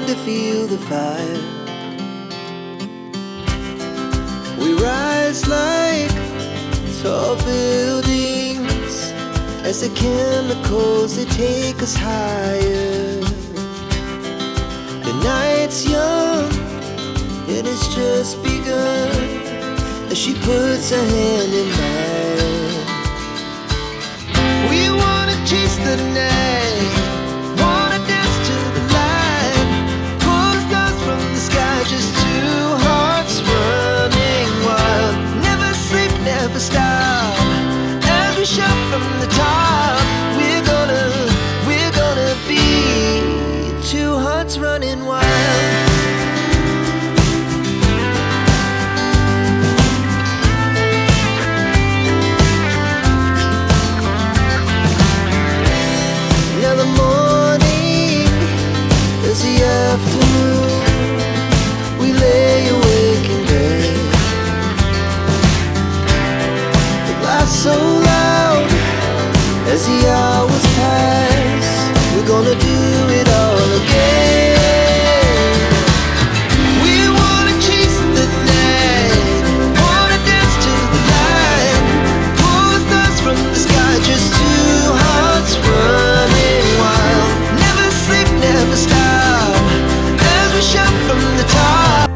to feel the fire. We rise like tall buildings as the chemicals, they take us higher. The night's young, it has just begun, as she puts her hand in mine. We wanna chase the night, wanna dance to the light, pull the stars from the sky, just two hearts running wild. Never sleep, never stop, as we shout from the top. We're gonna be two hearts running wild. Afternoon, we lay awake in bed. The laughs so loud as the hours pass. We're gonna do it all again. We wanna chase the night, wanna dance to the light, pull the stars from the sky, just two hearts running wild. Never sleep, never stop, we shout from the top.